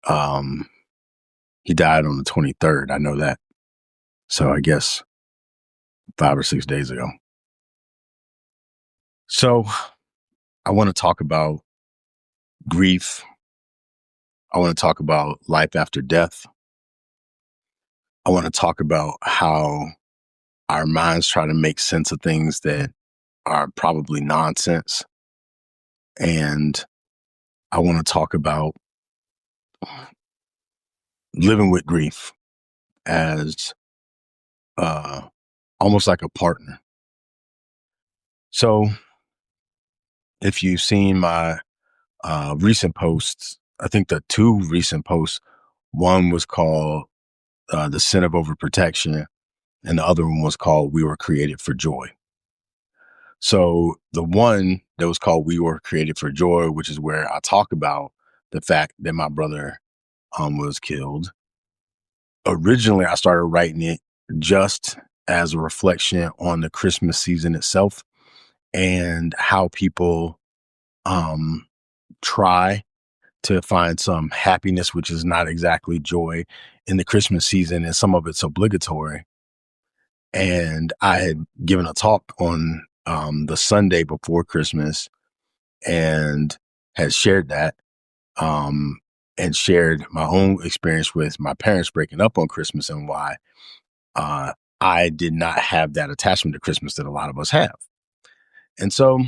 Um, he died on the 23rd. I know that. So I guess 5 or 6 days ago. So I want to talk about grief. I want to talk about life after death. I want to talk about how our minds try to make sense of things that are probably nonsense. And I want to talk about living with grief as uh, almost like a partner. So if you've seen my recent posts, I think the two recent posts, one was called The Sin of Overprotection, and the other one was called We Were Created for Joy. So the one that was called We Were Created for Joy, which is where I talk about the fact that my brother was killed. Originally, I started writing it just as a reflection on the Christmas season itself and how people try to find some happiness, which is not exactly joy, in the Christmas season, and some of it's obligatory. And I had given a talk on the Sunday before Christmas and had shared that and shared my own experience with my parents breaking up on Christmas and why I did not have that attachment to Christmas that a lot of us have. And so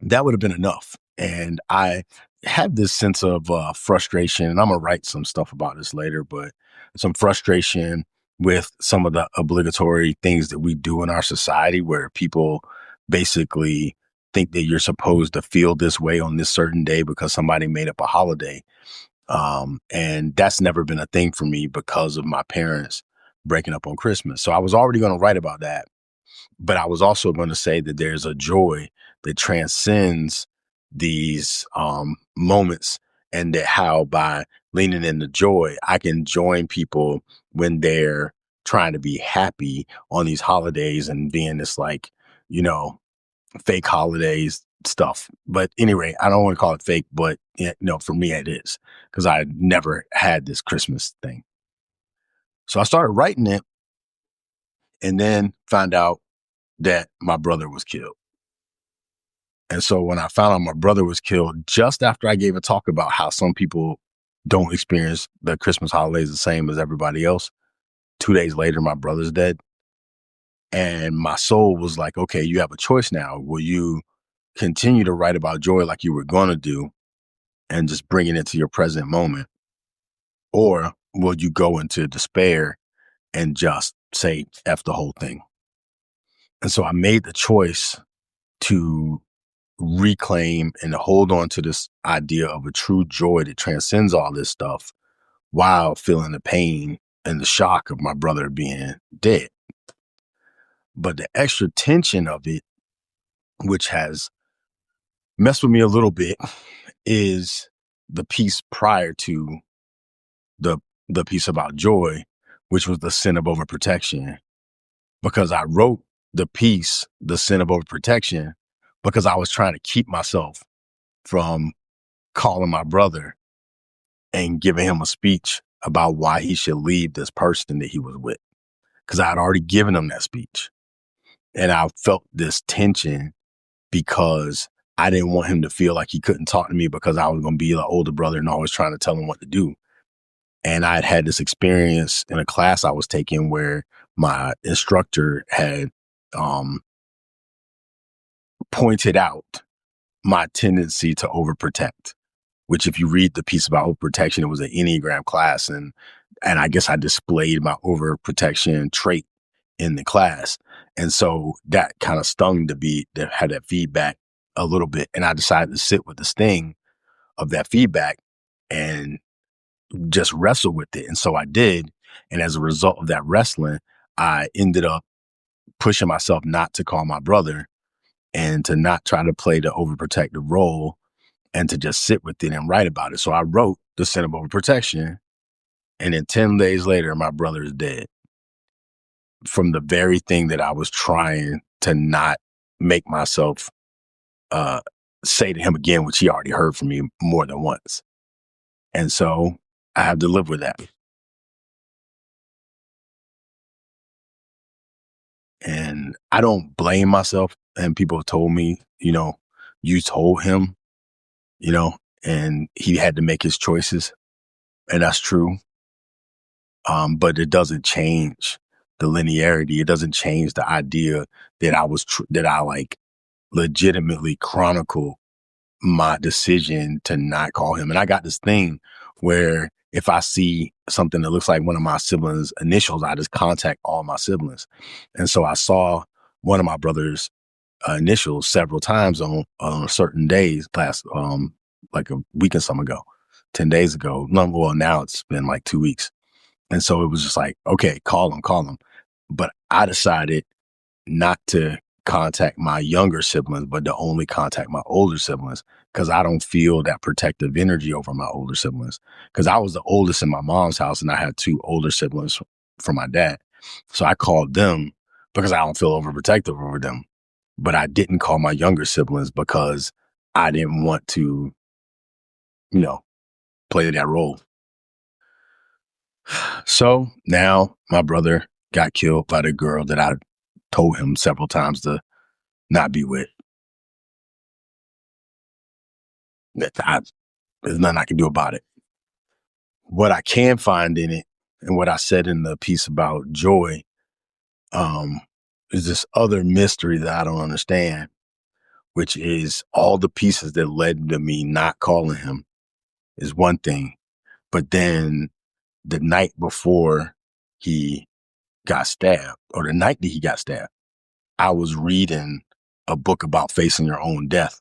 that would have been enough. And I had this sense of frustration, and I'm going to write some stuff about this later, but some frustration with some of the obligatory things that we do in our society where people basically think that you're supposed to feel this way on this certain day because somebody made up a holiday. And that's never been a thing for me because of my parents breaking up on Christmas. So I was already going to write about that. But I was also going to say that there's a joy that transcends these moments, and that how by leaning into joy, I can join people when they're trying to be happy on these holidays and being this like, you know, fake holidays stuff. But anyway, I don't want to call it fake, but for me it is because I never had this Christmas thing. So I started writing it and then found out that my brother was killed. And so when I found out my brother was killed, just after I gave a talk about how some people don't experience the Christmas holidays the same as everybody else, 2 days later, my brother's dead. And my soul was like, okay, you have a choice now. Will you continue to write about joy like you were going to do and just bring it into your present moment? Or will you go into despair and just say F the whole thing? And so I made the choice to reclaim and hold on to this idea of a true joy that transcends all this stuff while feeling the pain and the shock of my brother being dead. But the extra tension of it, which has messed with me a little bit, is the piece prior to the the piece about joy, which was the sin of overprotection. Because I wrote the piece, the sin of overprotection, because I was trying to keep myself from calling my brother and giving him a speech about why he should leave this person that he was with. Because I had already given him that speech. And I felt this tension because I didn't want him to feel like he couldn't talk to me because I was going to be the older brother and always trying to tell him what to do. And I had this experience in a class I was taking where my instructor had pointed out my tendency to overprotect, which if you read the piece about overprotection, it was an Enneagram class. And I guess I displayed my overprotection trait in the class. And so that kind of stung to have that feedback a little bit. And I decided to sit with the sting of that feedback and just wrestle with it. And so I did. And as a result of that wrestling, I ended up pushing myself not to call my brother and to not try to play the overprotective role and to just sit with it and write about it. So I wrote The Sin of Overprotection. And then 10 days later, my brother is dead from the very thing that I was trying to not make myself say to him again, which he already heard from me more than once. And so I have to live with that. And I don't blame myself. And people have told me, you told him, you know, and he had to make his choices. And that's true. But it doesn't change the linearity. It doesn't change the idea that that I like legitimately chronicle my decision to not call him. And I got this thing where if I see something that looks like one of my siblings' initials, I just contact all my siblings. And so I saw one of my brother's initials several times on certain days like a week and some ago, 10 days ago. No, well, now it's been like 2 weeks. And so it was just like, okay, call him. But I decided not to contact my younger siblings, but to only contact my older siblings because I don't feel that protective energy over my older siblings. Because I was the oldest in my mom's house and I had two older siblings from my dad. So I called them because I don't feel overprotective over them. But I didn't call my younger siblings because I didn't want to, you know, play that role. So now my brother got killed by the girl that I told him several times to not be with. There's nothing I can do about it. What I can find in it, and what I said in the piece about joy, um, is this other mystery that I don't understand, which is all the pieces that led to me not calling him is one thing. But then the night before he got stabbed, or the night that he got stabbed, I was reading a book about facing your own death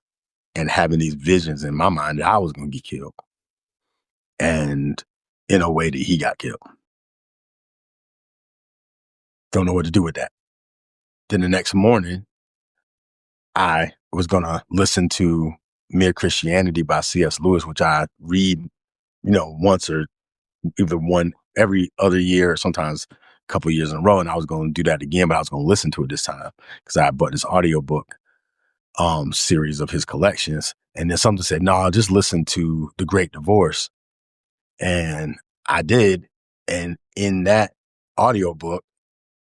and having these visions in my mind that I was going to get killed. And in a way that he got killed. Don't know what to do with that. Then the next morning, I was going to listen to Mere Christianity by C.S. Lewis, which I read, once or either one every other year, or sometimes a couple of years in a row. And I was going to do that again, but I was going to listen to it this time because I bought this audiobook series of his collections. And then something said, no, I'll just listen to The Great Divorce. And I did. And in that audiobook,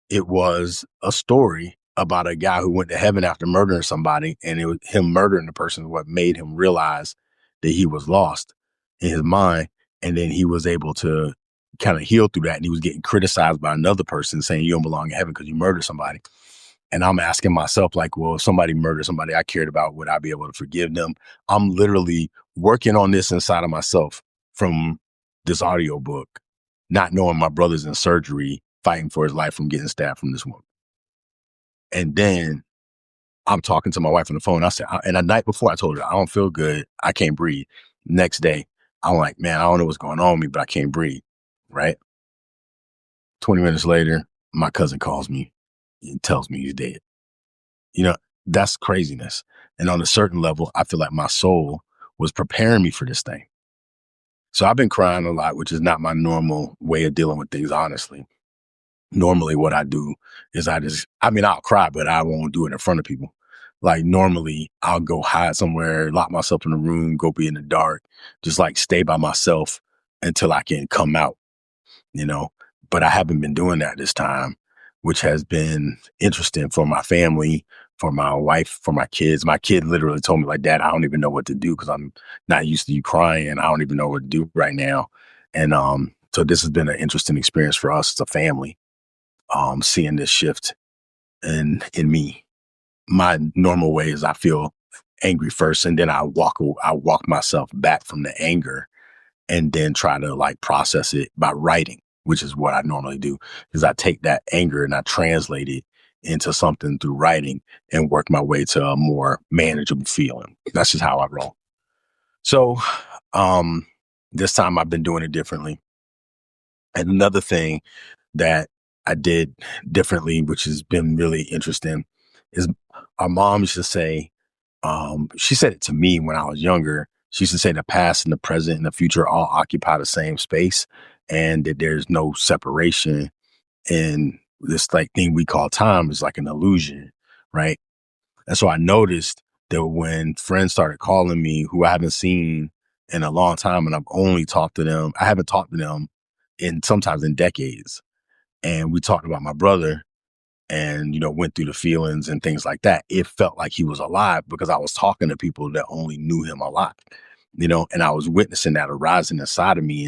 it was a story about a guy who went to heaven after murdering somebody, and it was him murdering the person what made him realize that he was lost in his mind. And then he was able to kind of heal through that. And he was getting criticized by another person saying, you don't belong in heaven because you murdered somebody. And I'm asking myself, like, well, if somebody murdered somebody I cared about, would I be able to forgive them? I'm literally working on this inside of myself from this audiobook, not knowing my brother's in surgery, fighting for his life from getting stabbed from this woman. And then I'm talking to my wife on the phone. I said, and the night before I told her, I don't feel good. I can't breathe. Next day, I'm like, man, I don't know what's going on with me, but I can't breathe. Right. 20 minutes later, my cousin calls me and tells me he's dead. That's craziness. And on a certain level, I feel like my soul was preparing me for this thing. So I've been crying a lot, which is not my normal way of dealing with things, honestly. Normally what I do is I'll cry, but I won't do it in front of people. Like normally I'll go hide somewhere, lock myself in a room, go be in the dark, just like stay by myself until I can come out, you know, but I haven't been doing that this time, which has been interesting for my family, for my wife, for my kids. My kid literally told me like, Dad, I don't even know what to do because I'm not used to you crying. I don't even know what to do right now. And so this has been an interesting experience for us as a family, seeing this shift in me. My normal way is I feel angry first, and then I walk myself back from the anger, and then try to like process it by writing, which is what I normally do. Is I take that anger and I translate it into something through writing and work my way to a more manageable feeling. That's just how I roll. So, this time I've been doing it differently. And another thing that I did differently, which has been really interesting, is our mom used to say, she said it to me when I was younger. She used to say the past and the present and the future all occupy the same space and that there's no separation. And this like thing we call time is like an illusion, right? And so I noticed that when friends started calling me who I haven't seen in a long time, and I've only talked to them. I haven't talked to them in sometimes in decades. And we talked about my brother and, went through the feelings and things like that. It felt like he was alive because I was talking to people that only knew him a lot, and I was witnessing that arising inside of me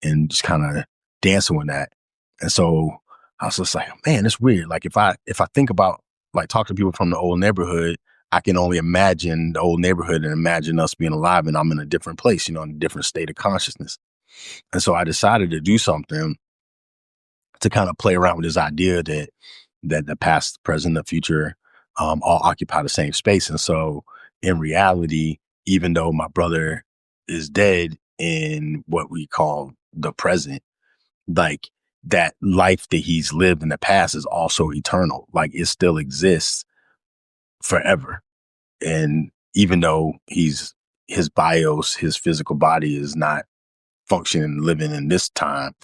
and just kind of dancing with that. And so I was just like, man, it's weird. Like if I think about like talk to people from the old neighborhood, I can only imagine the old neighborhood and imagine us being alive and I'm in a different place, in a different state of consciousness. And so I decided to do something to kind of play around with this idea that the past, present, the future all occupy the same space. And so in reality, even though my brother is dead in what we call the present, like that life that he's lived in the past is also eternal. Like it still exists forever. And even though his bios, his physical body is not functioning, living in this time,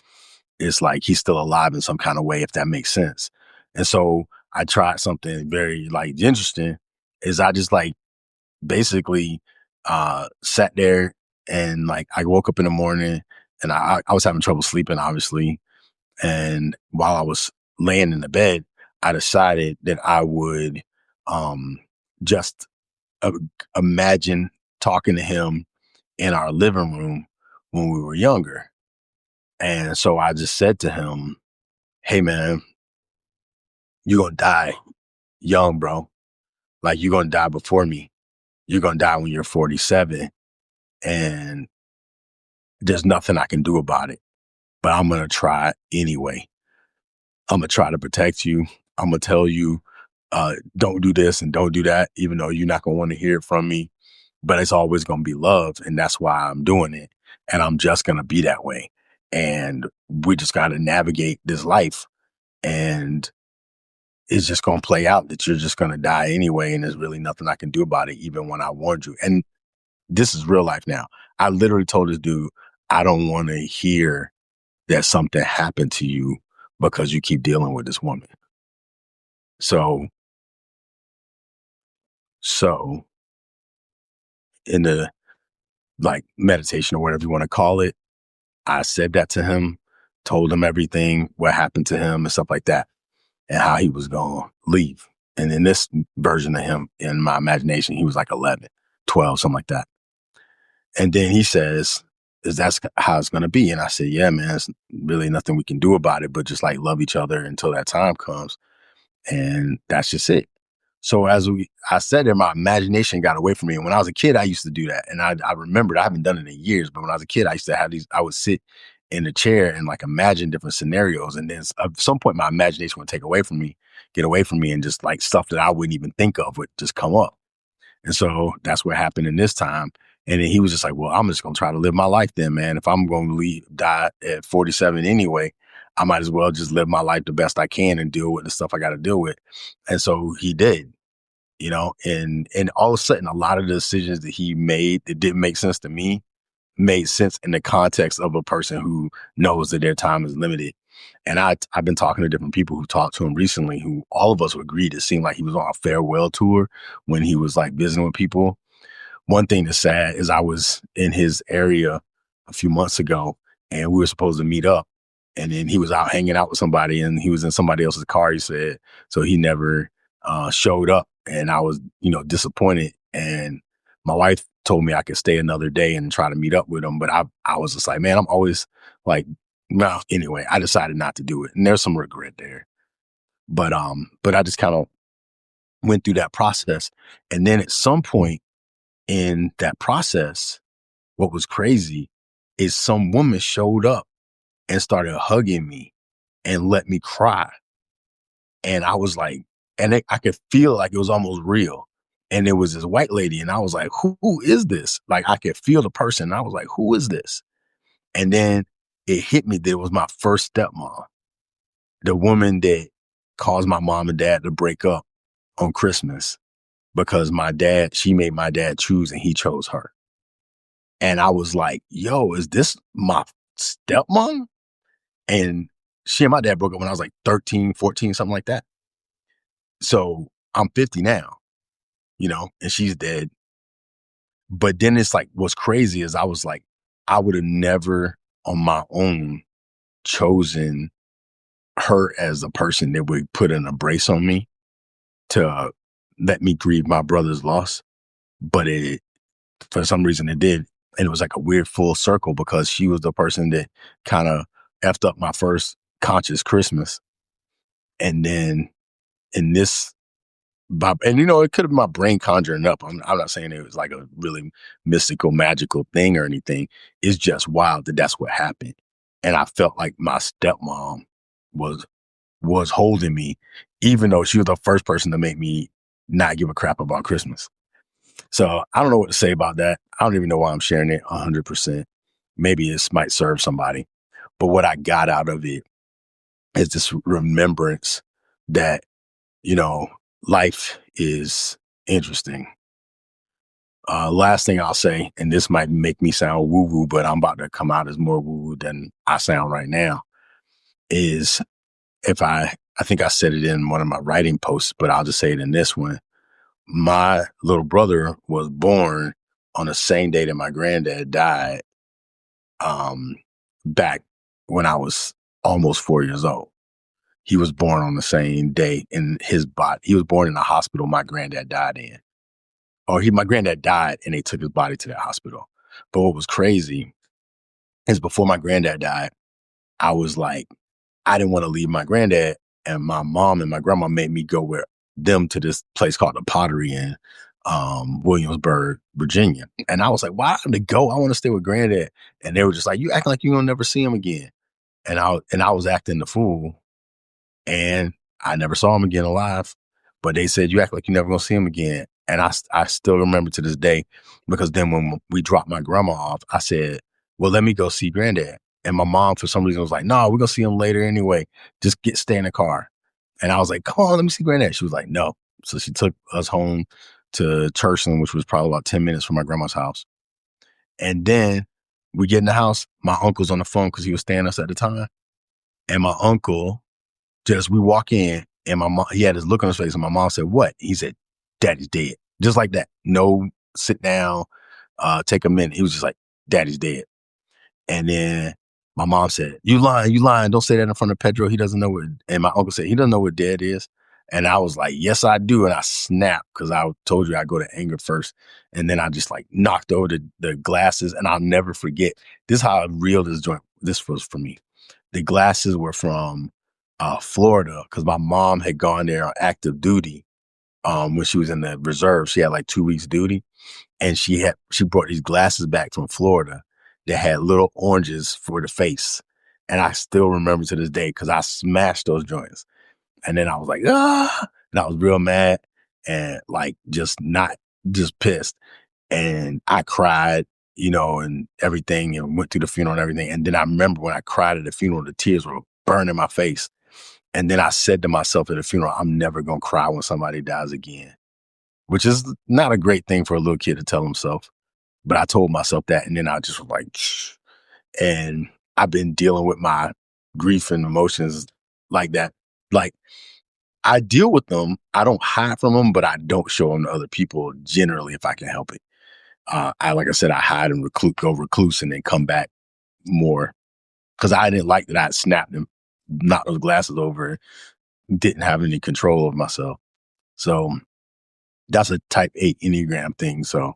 it's like he's still alive in some kind of way, if that makes sense. And so I tried something very like interesting is I just like basically sat there and like I woke up in the morning and I was having trouble sleeping, obviously. And while I was laying in the bed, I decided that I would just uh, imagine talking to him in our living room when we were younger. And so I just said to him, hey man, you're gonna die young, bro. Like you're gonna die before me. You're gonna die when you're 47. And there's nothing I can do about it. But I'm gonna try anyway. I'm gonna try to protect you. I'm gonna tell you, don't do this and don't do that, even though you're not gonna want to hear it from me. But it's always gonna be love, and that's why I'm doing it. And I'm just gonna be that way. And we just gotta navigate this life. And it's just going to play out that you're just going to die anyway. And there's really nothing I can do about it, even when I warned you. And this is real life now. I literally told this dude, I don't want to hear that something happened to you because you keep dealing with this woman. So, so in the like meditation or whatever you want to call it, I said that to him, told him everything, what happened to him and stuff like that, and how he was going to leave. And in this version of him, in my imagination, he was like 11, 12, something like that. And then he says, is that's how it's going to be? And I said, yeah, man, it's really nothing we can do about it, but just like love each other until that time comes. And that's just it. So I said there, my imagination got away from me. And when I was a kid, I used to do that. And I remembered, I haven't done it in years, but when I was a kid, I used to have I would sit in a chair and like imagine different scenarios. And then at some point, my imagination would get away from me and just like stuff that I wouldn't even think of would just come up. And so that's what happened in this time. And then he was just like, well, I'm just going to try to live my life then, man. If I'm going to die at 47 anyway, I might as well just live my life the best I can and deal with the stuff I got to deal with. And so he did, and all of a sudden, a lot of the decisions that he made that didn't make sense to me made sense in the context of a person who knows that their time is limited. And I've been talking to different people who talked to him recently, who all of us would agree it seemed like he was on a farewell tour when he was like visiting with people. One thing that's sad is I was in his area a few months ago and we were supposed to meet up. And then he was out hanging out with somebody and he was in somebody else's car, he said. So he never showed up. And I was, disappointed. And my wife told me I could stay another day and try to meet up with him. But I was just like, man, I'm always like, no, anyway, I decided not to do it. And there's some regret there. But I just kind of went through that process. And then at some point in that process, what was crazy is some woman showed up and started hugging me and let me cry. And I was like, I could feel like it was almost real. And it was this white lady. And I was like, who is this? Like, I could feel the person. And I was like, who is this? And then it hit me that it was my first stepmom, the woman that caused my mom and dad to break up on Christmas because she made my dad choose and he chose her. And I was like, yo, is this my stepmom? And she and my dad broke up when I was like 13, 14, something like that. So I'm 50 now, and she's dead. But then it's like, what's crazy is I was like, I would have never on my own chosen her as a person that would put an embrace on me to let me grieve my brother's loss. But it, for some reason, it did. And it was like a weird full circle because she was the person that kind of effed up my first conscious Christmas. And then in this, and it could have been my brain conjuring up. I'm not saying it was like a really mystical, magical thing or anything. It's just wild that that's what happened. And I felt like my stepmom was was holding me, even though she was the first person to make me not give a crap about Christmas. So I don't know what to say about that. I don't even know why I'm sharing it 100%. Maybe this might serve somebody. But what I got out of it is this remembrance that, you know, life is interesting. Last thing I'll say, and this might make me sound woo woo, but I'm about to come out as more woo woo than I sound right now, is if I think I said it in one of my writing posts, but I'll just say it in this one. My little brother was born on the same day that my granddad died, um, back when I was almost 4 years old. He was born on the same day in his body. He was born in the hospital my granddad died in. My granddad died and they took his body to that hospital. But what was crazy is before my granddad died, I was like, I didn't want to leave my granddad, and my mom and my grandma made me go with them to this place called the Pottery in Williamsburg, Virginia. And I was like, why did they go? I want to stay with granddad. And they were just like, you acting like you're gonna never see him again. And I was acting the fool, and I never saw him again alive. But they said, you act like you're never gonna see him again. And I still remember to this day, because then when we dropped my grandma off, I said, well, let me go see granddad. And my mom, for some reason, was like, no, we're gonna see him later anyway. Just stay in the car. And I was like, come on, let me see granddad. She was like, no. So she took us home to Churchland, which was probably about 10 minutes from my grandma's house. And then we get in the house, my uncle's on the phone because he was staying us at the time. And my uncle, we walk in, and my mom, he had his look on his face, and my mom said, what? He said, Daddy's dead. Just like that. No, sit down, take a minute. He was just like, Daddy's dead. And then my mom said, you lying. Don't say that in front of Pedro. He doesn't know what, and my uncle said, he doesn't know what dead is. And I was like, yes, I do. And I snapped because I told you I go to anger first. And then I just like knocked over the glasses, and I'll never forget. This is how real this was for me. The glasses were from Florida, because my mom had gone there on active duty when she was in the reserve. She had like 2 weeks duty, and she brought these glasses back from Florida that had little oranges for the face. And I still remember to this day because I smashed those joints. And then I was like, and I was real mad and like just pissed. And I cried, and everything, and went through the funeral and everything. And then I remember when I cried at the funeral, the tears were burning my face. And then I said to myself at the funeral, I'm never going to cry when somebody dies again, which is not a great thing for a little kid to tell himself. But I told myself that. And then I just was like, shh. And I've been dealing with my grief and emotions like that. Like, I deal with them. I don't hide from them, but I don't show them to other people generally if I can help it. Like I said, I hide and go recluse and then come back more because I didn't like that I snapped and knocked those glasses over and didn't have any control of myself. So that's a type 8 Enneagram thing. So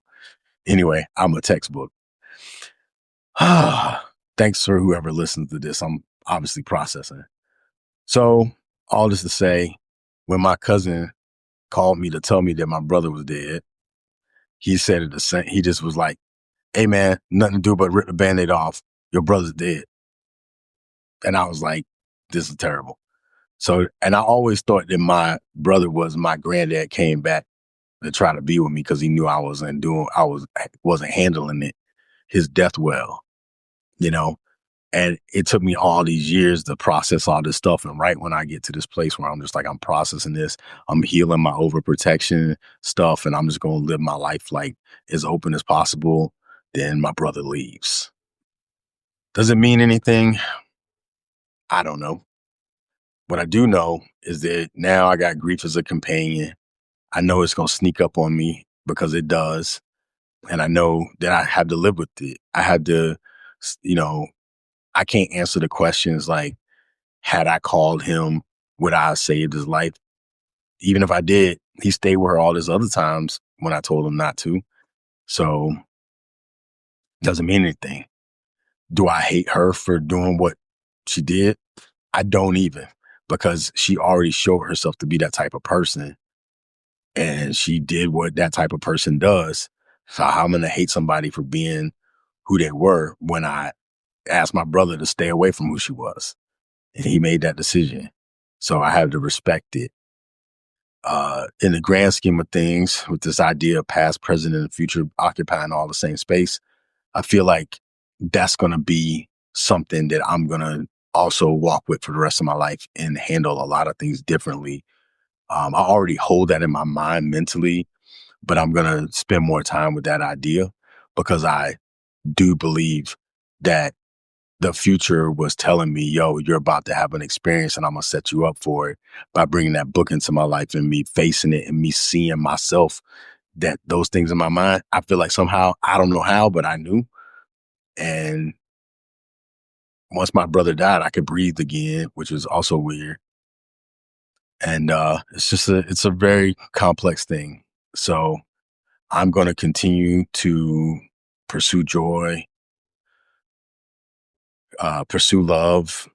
anyway, I'm a textbook. Thanks for whoever listens to this. I'm obviously processing. So all this to say, when my cousin called me to tell me that my brother was dead, he said it the same. He just was like, hey man, nothing to do but rip the Band-Aid off. Your brother's dead. And I was like, this is terrible. So, and I always thought that my brother was my granddad came back to try to be with me because he knew I wasn't handling his death well, you know. And it took me all these years to process all this stuff. And right when I get to this place where I'm just like, I'm processing this, I'm healing my overprotection stuff, and I'm just going to live my life like as open as possible, then my brother leaves. Does it mean anything? I don't know. What I do know is that now I got grief as a companion. I know it's going to sneak up on me because it does. And I know that I have to live with it. I had to, you know, I can't answer the questions like, had I called him, would I have saved his life? Even if I did, he stayed with her all these other times when I told him not to. So doesn't mean anything. Do I hate her for doing what she did? I don't even, because she already showed herself to be that type of person, and she did what that type of person does. So how am I going to hate somebody for being who they were when I asked my brother to stay away from who she was and he made that decision? So I have to respect it. In the grand scheme of things, with this idea of past, present, and future occupying all the same space, I feel like that's going to be something that I'm going to also walk with for the rest of my life and handle a lot of things differently. I already hold that in my mind mentally, but I'm going to spend more time with that idea because I do believe that the future was telling me, yo, you're about to have an experience and I'm going to set you up for it by bringing that book into my life and me facing it and me seeing myself, that those things in my mind, I feel like somehow, I don't know how, but I knew. And once my brother died, I could breathe again, which was also weird. And it's a very complex thing. So I'm going to continue to pursue joy, pursue love.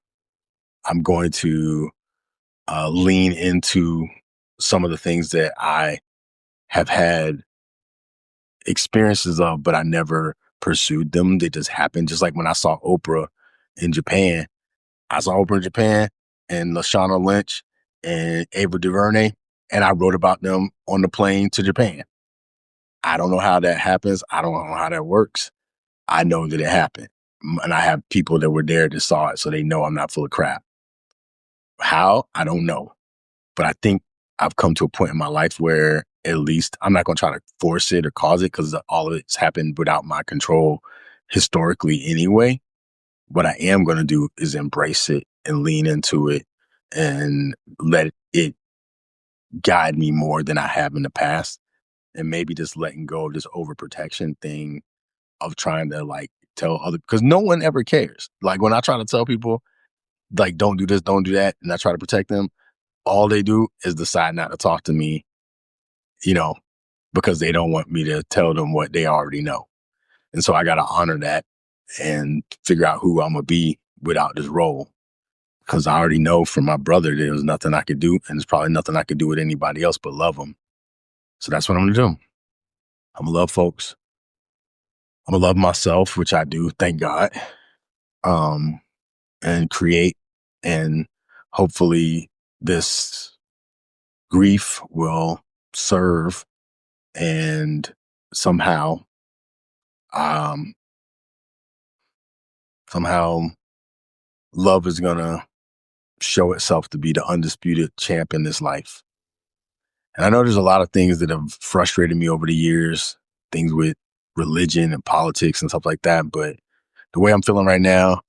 I'm going to lean into some of the things that I have had experiences of, but I never pursued them. They just happened. Just like when I saw Oprah in Japan, I saw Oprah in Japan and Lashana Lynch and Ava DuVernay, and I wrote about them on the plane to Japan. I don't know how that happens. I don't know how that works. I know that it happened. And I have people that were there that saw it, so they know I'm not full of crap. How? I don't know. But I think I've come to a point in my life where at least I'm not going to try to force it or cause it, because all of it's happened without my control historically anyway. What I am going to do is embrace it and lean into it and let it guide me more than I have in the past. And maybe just letting go of this overprotection thing of trying to like tell other, because no one ever cares. Like when I try to tell people, like, don't do this, don't do that, and I try to protect them, all they do is decide not to talk to me, you know, because they don't want me to tell them what they already know. And so I got to honor that and figure out who I'm going to be without this role. Because I already know from my brother there was nothing I could do, and there's probably nothing I could do with anybody else but love them. So that's what I'm going to do. I'm going to love folks. I'm going to love myself, which I do, thank God, and create. And hopefully this grief will serve, and somehow, um, somehow love is going to show itself to be the undisputed champ in this life. And I know there's a lot of things that have frustrated me over the years, things with religion and politics and stuff like that. But the way I'm feeling right now,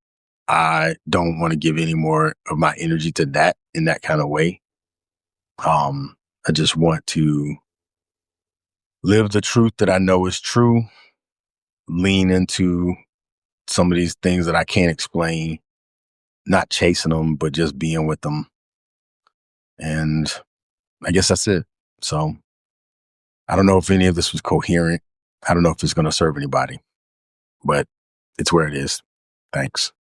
I don't want to give any more of my energy to that in that kind of way. I just want to live the truth that I know is true, lean into some of these things that I can't explain, not chasing them, but just being with them. And I guess that's it. So I don't know if any of this was coherent. I don't know if it's going to serve anybody, but it's where it is. Thanks.